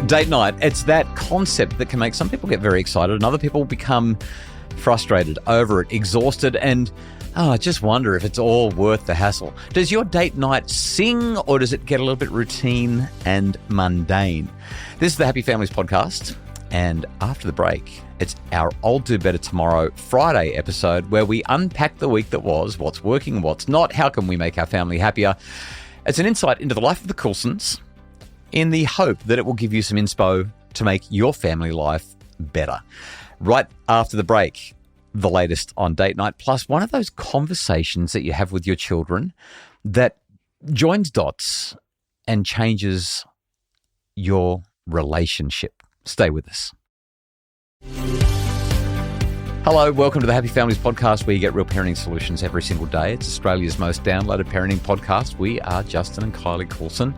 Date night, it's that concept that can make some people get very excited and other people become frustrated over it, exhausted, and I just wonder if it's all worth the hassle. Does your date night sing or does it get a little bit routine and mundane? This is the Happy Families podcast, and after the break, it's our I'll Do Better Tomorrow Friday episode where we unpack the week that was, what's working, what's not, how can we make our family happier. It's an insight into the life of the Coulsons in the hope that it will give you some inspo to make your family life better. Right after the break, the latest on date night, plus one of those conversations that you have with your children that joins dots and changes your relationship. Stay with us. Hello, welcome to the Happy Families podcast, where you get real parenting solutions every single day. It's Australia's most downloaded parenting podcast. We are Justin and Kylie Coulson.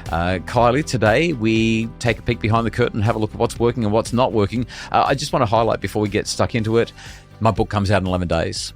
Kylie, today we take a peek behind the curtain, have a look at what's working and what's not working. I just want to highlight before we get stuck into it, my book comes out in 11 days.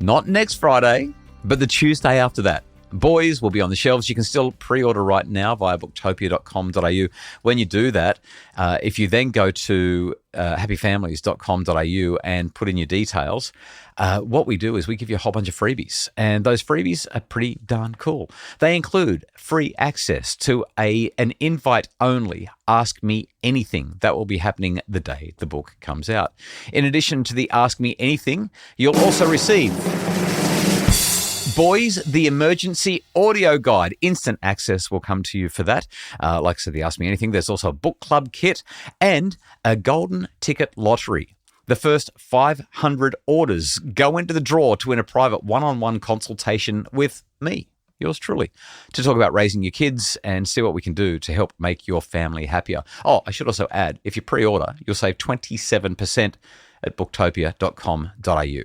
Not next Friday, but the Tuesday after that. Boys will be on the shelves. You can still pre-order right now via booktopia.com.au. When you do that, if you then go to happyfamilies.com.au and put in your details, what we do is we give you a whole bunch of freebies, and those freebies are pretty darn cool. They include free access to an invite-only Ask Me Anything that will be happening the day the book comes out. In addition to the Ask Me Anything, you'll also receive Boys, the Emergency Audio Guide. Instant access will come to you for that. Like I said, the Ask Me Anything. There's also a book club kit and a golden ticket lottery. The first 500 orders go into the draw to win a private one-on-one consultation with me, yours truly, to talk about raising your kids and see what we can do to help make your family happier. Oh, I should also add, if you pre-order, you'll save 27% at booktopia.com.au.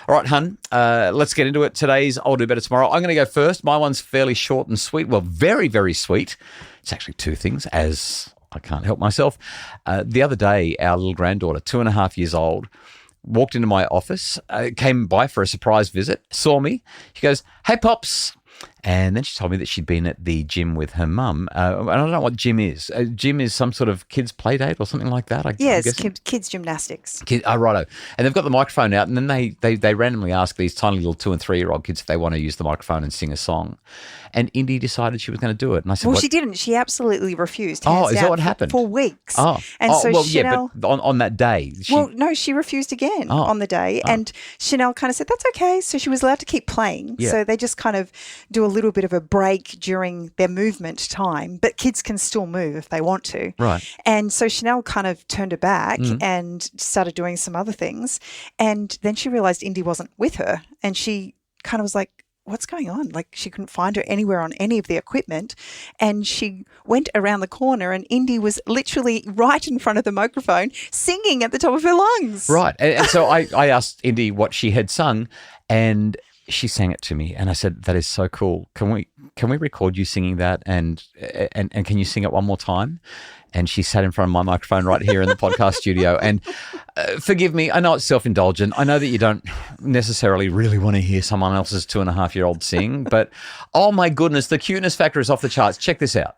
All right, hun, let's get into it. Today's I'll Do Better Tomorrow. I'm going to go first. My one's fairly short and sweet. Well, very, very sweet. It's actually two things, as I can't help myself. The other day, our little granddaughter, 2.5 years old, walked into my office, came by for a surprise visit, saw me. She goes, "Hey, Pops." And then she told me that she'd been at the gym with her mum. I don't know what gym is. Gym is some sort of kids' play date or something like that. Yes, kids' gymnastics. Righto. And they've got the microphone out, and then they randomly ask these tiny little 2- and 3-year-old kids if they want to use the microphone and sing a song. And Indy decided she was going to do it. And I said, well, she didn't. She absolutely refused. Oh, is that what happened? For weeks. Oh, Chanel, yeah, but on that day. No, she refused again on the day. And Chanel kind of said, that's okay. So she was allowed to keep playing. Yeah. So they just kind of do a little bit of a break during their movement time, but kids can still move if they want to. Right. And so Chanel kind of turned her back and started doing some other things. And then she realized Indy wasn't with her, and she kind of was like, what's going on? Like, she couldn't find her anywhere on any of the equipment. And she went around the corner, and Indy was literally right in front of the microphone singing at the top of her lungs. Right. And so I asked Indy what she had sung, and she sang it to me. And I said, that is so cool. Can we record you singing that? And can you sing it one more time? And she sat in front of my microphone right here in the podcast studio. And forgive me, I know it's self-indulgent. I know that you don't necessarily really want to hear someone else's 2.5-year-old sing, but oh my goodness, the cuteness factor is off the charts. Check this out.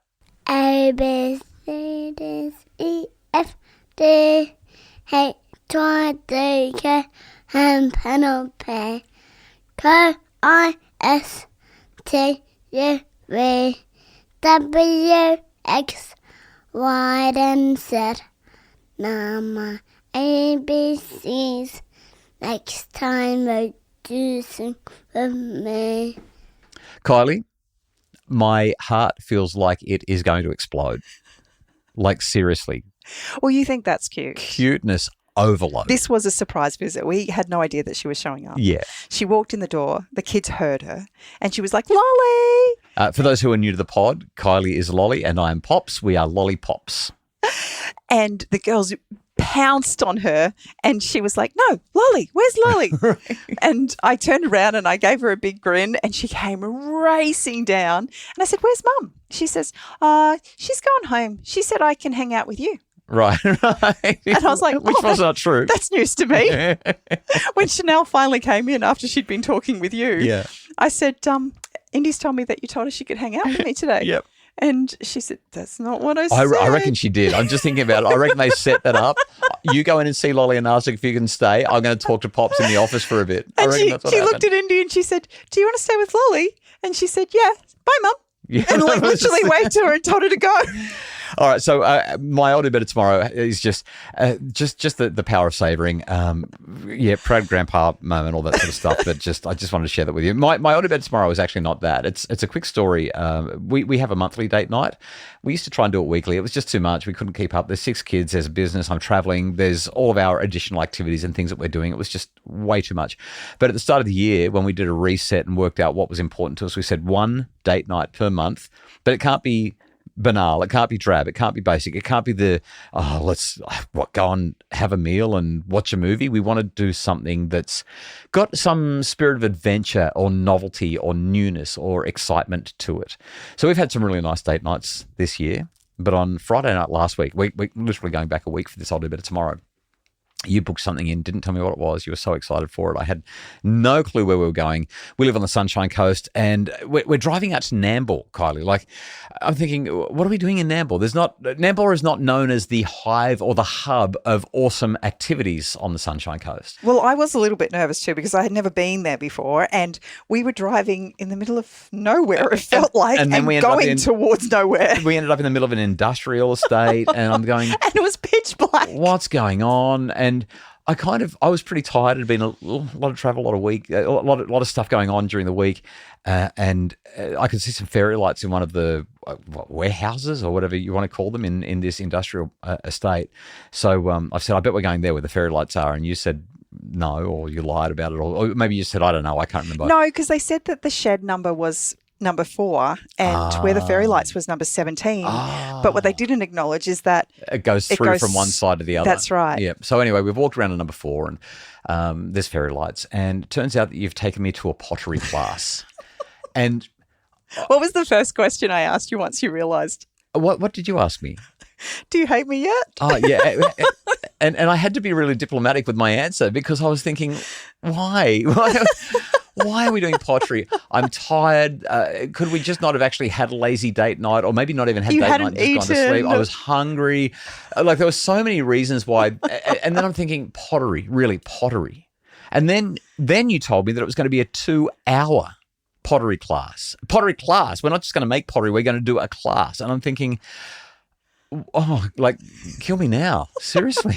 A, B, C, D, E, F, D, H, I, D, K, M, N, O, P, Q, I, S, T, U, V, W, X, Y, and Z. Now my ABCs. Next time I do sing with me. Kylie, my heart feels like it is going to explode. Like, seriously. Well, you think that's cute. Cuteness overload. This was a surprise visit. We had no idea that she was showing up. Yeah. She walked in the door. The kids heard her, and she was like, Lolly. For those who are new to the pod, Kylie is Lolly and I am Pops. We are Lollipops. And the girls pounced on her, and she was like, no, Lolly, where's Lolly? And I turned around and I gave her a big grin, and she came racing down. And I said, where's Mum? She says, she's gone home. She said I can hang out with you. Right. And I was like, which was not true. That's news to me. When Chanel finally came in after she'd been talking with you, I said, Indy's told me that you told her she could hang out with me today. Yep. And she said, that's not what I said. I reckon she did. I'm just thinking about it. I reckon they set that up. You go in and see Lolly and ask if you can stay. I'm going to talk to Pops in the office for a bit. And she looked at Indy and she said, do you want to stay with Lolly? And she said, yeah. Bye, Mum. Yeah. And literally waved to her and told her to go. All right, so my oldie better tomorrow is just the power of savouring. Proud grandpa moment, all that sort of stuff. But I just wanted to share that with you. My oldie better tomorrow is actually not that. It's a quick story. We have a monthly date night. We used to try and do it weekly. It was just too much. We couldn't keep up. There's 6 kids. There's a business. I'm travelling. There's all of our additional activities and things that we're doing. It was just way too much. But at the start of the year, when we did a reset and worked out what was important to us, we said 1 date night per month. But it can't be banal. It can't be drab. It can't be basic. It can't be let's go and have a meal and watch a movie. We want to do something that's got some spirit of adventure or novelty or newness or excitement to it. So we've had some really nice date nights this year. But on Friday night last week, we're literally going back a week for this. I'll do better tomorrow. You booked something in, didn't tell me what it was. You were so excited for it. I had no clue where we were going. We live on the Sunshine Coast and we're driving out to Nambour, Kylie. Like, I'm thinking, what are we doing in Nambour? Nambour is not known as the hive or the hub of awesome activities on the Sunshine Coast. Well, I was a little bit nervous too because I had never been there before and we were driving in the middle of nowhere, it felt like, and going towards nowhere. We ended up in the middle of an industrial estate and I'm going... And it was pitch black. What's going on? And I was pretty tired. It had been a lot of travel, a lot of stuff going on during the week. And I could see some fairy lights in one of the warehouses or whatever you want to call them in this industrial estate. So I said, I bet we're going there where the fairy lights are. And you said no, or you lied about it. Or maybe you said, I don't know, I can't remember. No, because they said that the shed number was number 4 and where the fairy lights was number 17. But what they didn't acknowledge is that it goes through from one side to the other. That's right. Yeah. So anyway, we've walked around to number 4 and there's fairy lights. And it turns out that you've taken me to a pottery class. And what was the first question I asked you once you realised? What did you ask me? Do you hate me yet? Oh, yeah. And I had to be really diplomatic with my answer because I was thinking, why? Why are we doing pottery? I'm tired. Could we just not have actually had a lazy date night or maybe not even had date night and just gone to sleep? I was hungry. Like there were so many reasons why. And then I'm thinking pottery, really pottery. And then you told me that it was going to be a 2-hour pottery class. Pottery class. We're not just going to make pottery. We're going to do a class. And I'm thinking, oh, like, kill me now. Seriously.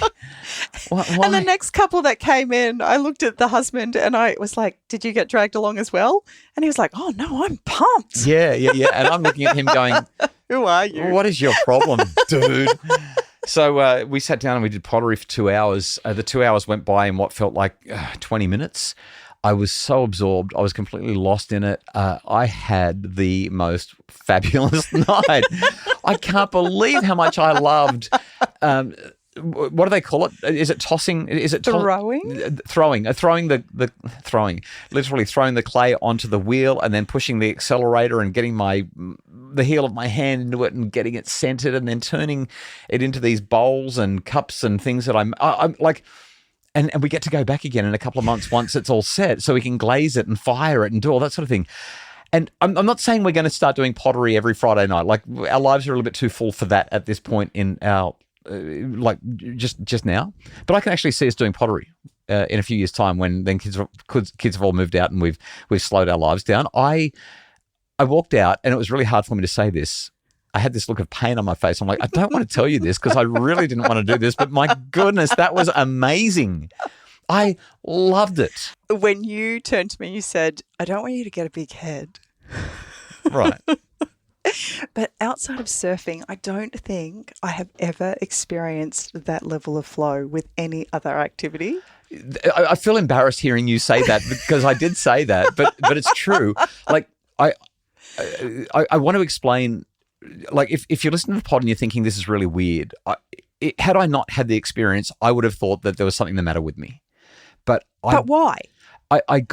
Why? And the next couple that came in, I looked at the husband and I was like, did you get dragged along as well? And he was like, oh, no, I'm pumped. Yeah. And I'm looking at him going, who are you? What is your problem, dude? So we sat down and we did pottery for 2 hours. The 2 hours went by in what felt like 20 minutes. I was so absorbed. I was completely lost in it. I had the most fabulous night. I can't believe how much I loved. What do they call it? Is it tossing? Is it throwing? Throwing. Throwing. Literally throwing the clay onto the wheel and then pushing the accelerator and getting the heel of my hand into it and getting it centered and then turning it into these bowls and cups and things that I'm like. And we get to go back again in a couple of months once it's all set so we can glaze it and fire it and do all that sort of thing. And I'm not saying we're going to start doing pottery every Friday night. Like our lives are a little bit too full for that at this point in our, just now. But I can actually see us doing pottery in a few years' time when then kids have all moved out and we've slowed our lives down. I walked out and it was really hard for me to say this. I had this look of pain on my face. I'm like, I don't want to tell you this because I really didn't want to do this, but my goodness, that was amazing. I loved it. When you turned to me, you said, I don't want you to get a big head. Right. But outside of surfing, I don't think I have ever experienced that level of flow with any other activity. I feel embarrassed hearing you say that because I did say that, but it's true. Like I want to explain. Like if you're listening to the pod and you're thinking this is really weird, had I not had the experience, I would have thought that there was something the matter with me. But why? I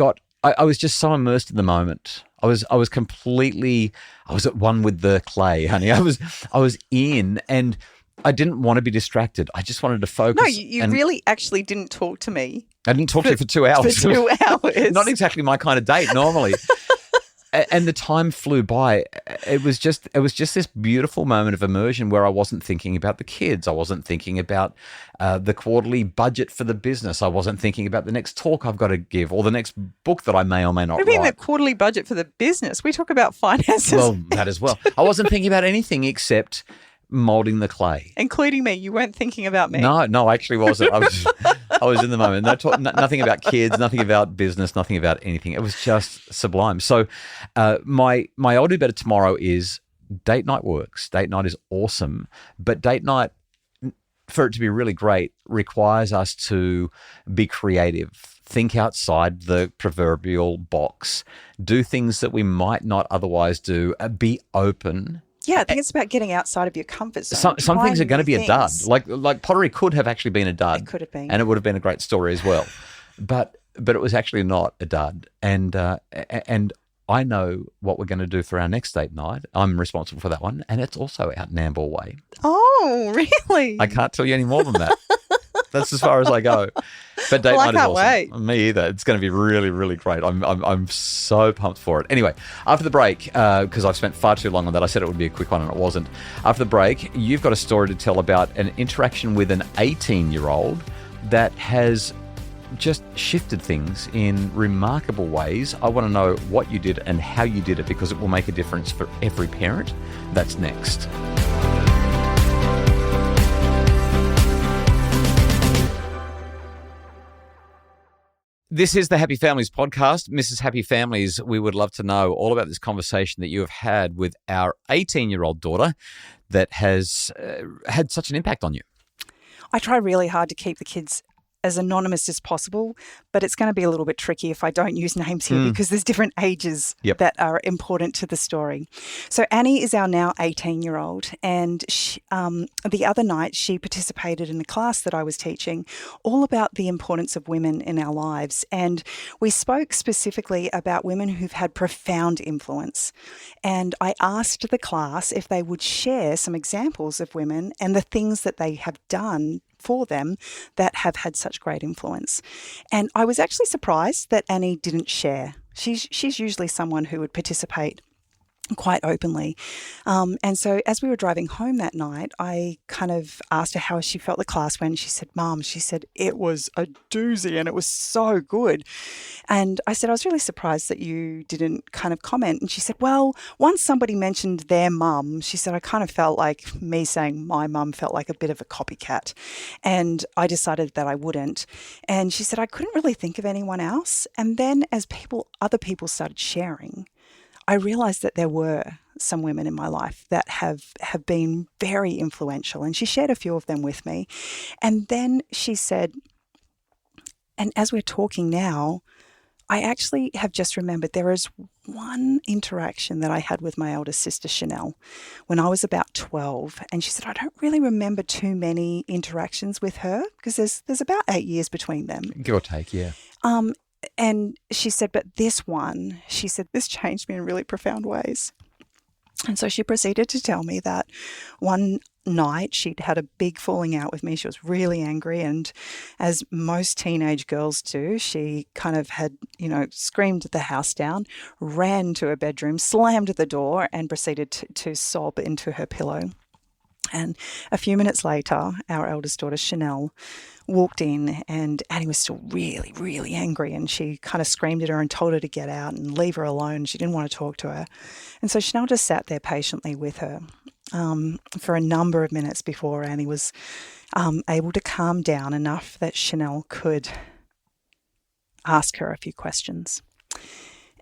was just so immersed in the moment. I was at one with the clay, honey. I was in, and I didn't want to be distracted. I just wanted to focus. No, you really actually didn't talk to me. I didn't talk to you for 2 hours. For 2 hours. Not exactly my kind of date normally. And the time flew by. It was just this beautiful moment of immersion where I wasn't thinking about the kids. I wasn't thinking about the quarterly budget for the business. I wasn't thinking about the next talk I've got to give or the next book that I may or may not What do you mean write. the quarterly budget for the business? We talk about finances. Well, that as well. I wasn't thinking about anything except molding the clay. Including me. You weren't thinking about me. No, I actually wasn't. I was in the moment. Nothing about kids, nothing about business, nothing about anything. It was just sublime. So my I'll do better tomorrow is date night works. Date night is awesome. But date night, for it to be really great, requires us to be creative, think outside the proverbial box, do things that we might not otherwise do, be open. Yeah, I think it's about getting outside of your comfort zone. Some things are going to be a dud. things. Like pottery could have actually been a dud. It could have been. And it would have been a great story as well. But it was actually not a dud. And I know what we're going to do for our next date night. I'm responsible for that one. And it's also out in Amble Way. Oh, really? I can't tell you any more than that. That's as far as I go. But date Well, I night is can't awesome. wait. Me either. It's going to be really, really great. I'm so pumped for it. Anyway, after the break, because I've spent far too long on that, I said it would be a quick one and it wasn't. After the break, you've got a story to tell about an interaction with an 18-year-old that has just shifted things in remarkable ways. I want to know what you did and how you did it because it will make a difference for every parent. That's next. This is the Happy Families podcast. Mrs. Happy Families, we would love to know all about this conversation that you have had with our 18-year-old daughter that has had such an impact on you. I try really hard to keep the kids as anonymous as possible, but it's going to be a little bit tricky if I don't use names here because there's different ages that are important to the story. So Annie is our now 18-year-old, and she, the other night she participated in a class that I was teaching all about the importance of women in our lives, and we spoke specifically about women who've had profound influence. And I asked the class if they would share some examples of women and the things that they have done for them that have had such great influence. And I was actually surprised that Annie didn't share. She's usually someone who would participate quite openly. And so as we were driving home that night, I kind of asked her how she felt the class went. She said, Mum, she said, it was a doozy and it was so good. And I said, I was really surprised that you didn't kind of comment. And she said, well, once somebody mentioned their mum, she said, I kind of felt like me saying my mum felt like a bit of a copycat. And I decided that I wouldn't. And she said, I couldn't really think of anyone else. And then as other people started sharing, I realised that there were some women in my life that have been very influential, and she shared a few of them with me. And then she said, and as we're talking now, I actually have just remembered there is one interaction that I had with my eldest sister, Chanel, when I was about 12. And she said, I don't really remember too many interactions with her because there's about 8 years between them. Give or take, yeah. And she said, but this one, she said, this changed me in really profound ways. And so she proceeded to tell me that one night she'd had a big falling out with me. She was really angry. And as most teenage girls do, she kind of had, screamed the house down, ran to her bedroom, slammed the door and proceeded to sob into her pillow. And a few minutes later, our eldest daughter, Chanel, walked in and Annie was still really, really angry, and she kind of screamed at her and told her to get out and leave her alone. She didn't want to talk to her. And so Chanel just sat there patiently with her for a number of minutes before Annie was able to calm down enough that Chanel could ask her a few questions.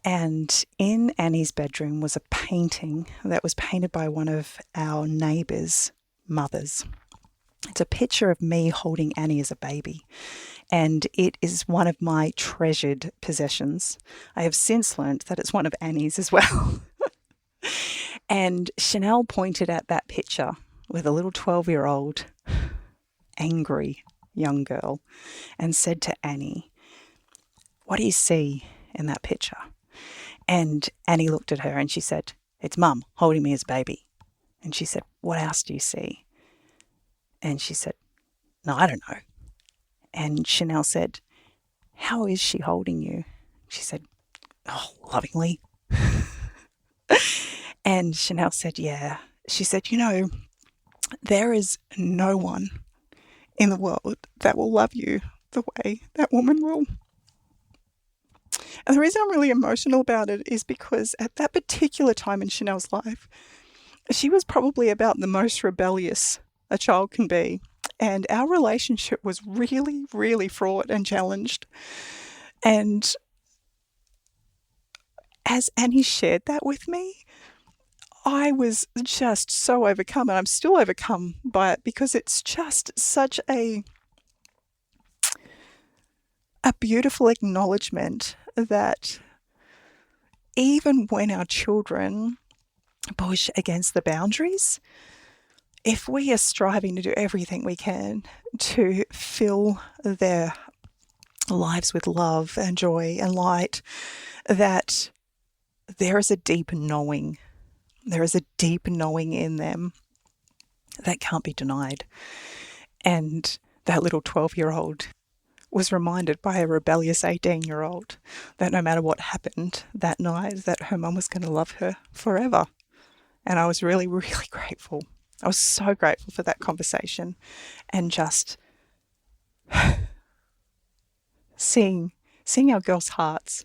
And in Annie's bedroom was a painting that was painted by one of our neighbours' mothers. It's a picture of me holding Annie as a baby, and it is one of my treasured possessions. I have since learnt that it's one of Annie's as well. And Chanel pointed at that picture with a little 12-year-old angry young girl and said to Annie, what do you see in that picture? And Annie looked at her and she said, it's Mum holding me as a baby. And she said, what else do you see? And she said, no, I don't know. And Chanel said, how is she holding you? She said, oh, lovingly. And Chanel said, yeah. She said, you know, there is no one in the world that will love you the way that woman will. And the reason I'm really emotional about it is because at that particular time in Chanel's life, she was probably about the most rebellious a child can be. And our relationship was really, really fraught and challenged. And as Annie shared that with me, I was just so overcome, and I'm still overcome by it, because it's just such a beautiful acknowledgement that even when our children push against the boundaries, if we are striving to do everything we can to fill their lives with love and joy and light, that there is a deep knowing. There is a deep knowing in them that can't be denied. And that little 12-year-old was reminded by a rebellious 18-year-old that no matter what happened that night, that her mum was going to love her forever. And I was really, really grateful. I was so grateful for that conversation, and just seeing our girls' hearts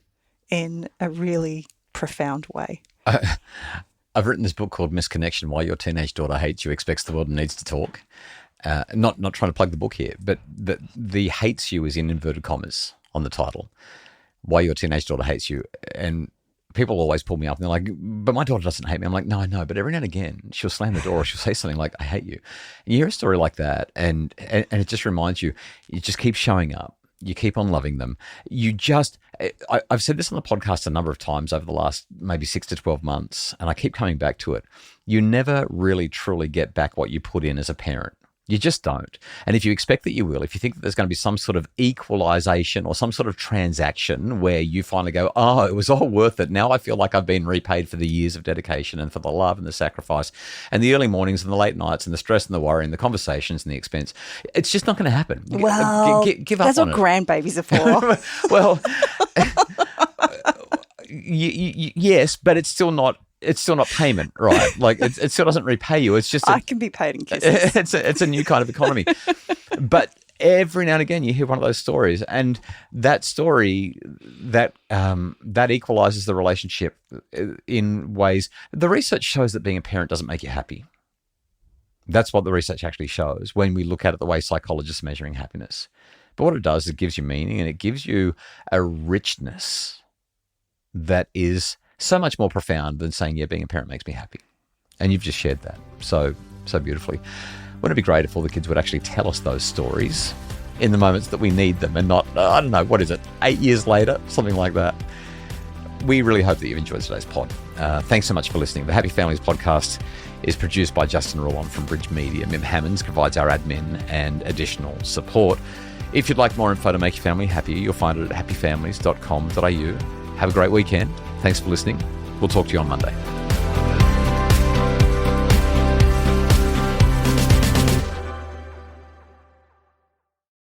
in a really profound way. I've written this book called Misconnection: Why Your Teenage Daughter Hates You, Expects the World, and Needs to Talk. Not trying to plug the book here, but the hates you is in inverted commas on the title. Why Your Teenage Daughter Hates You. And people always pull me up and they're like, but my daughter doesn't hate me. I'm like, no, I know. But every now and again, she'll slam the door or she'll say something like, I hate you. And you hear a story like that, and it just reminds you, you just keep showing up. You keep on loving them. I've said this on the podcast a number of times over the last maybe 6 to 12 months, and I keep coming back to it. You never really truly get back what you put in as a parent. You just don't. And if you expect that you will, if you think that there's going to be some sort of equalization or some sort of transaction where you finally go, oh, it was all worth it. Now I feel like I've been repaid for the years of dedication and for the love and the sacrifice and the early mornings and the late nights and the stress and the worry and the conversations and the expense. It's just not going to happen. Well, give up that's on what it. grandbabies are for. Well, yes, but it's still not payment, right? Like it still doesn't repay you. It's just I can be paid in kisses. It's a new kind of economy. But every now and again you hear one of those stories, and that story that equalizes the relationship in ways. The research shows that being a parent doesn't make you happy. That's what the research actually shows when we look at it the way psychologists are measuring happiness. But what it does is it gives you meaning, and it gives you a richness that is so much more profound than saying, yeah, being a parent makes me happy. And you've just shared that so beautifully. Wouldn't it be great if all the kids would actually tell us those stories in the moments that we need them, and not, I don't know, what is it, 8 years later, something like that. We really hope that you've enjoyed today's pod. Thanks so much for listening. The Happy Families podcast is produced by Justin Rulon from Bridge Media. Mim Hammonds provides our admin and additional support. If you'd like more info to make your family happier, you'll find it at happyfamilies.com.au. Have a great weekend. Thanks for listening. We'll talk to you on Monday.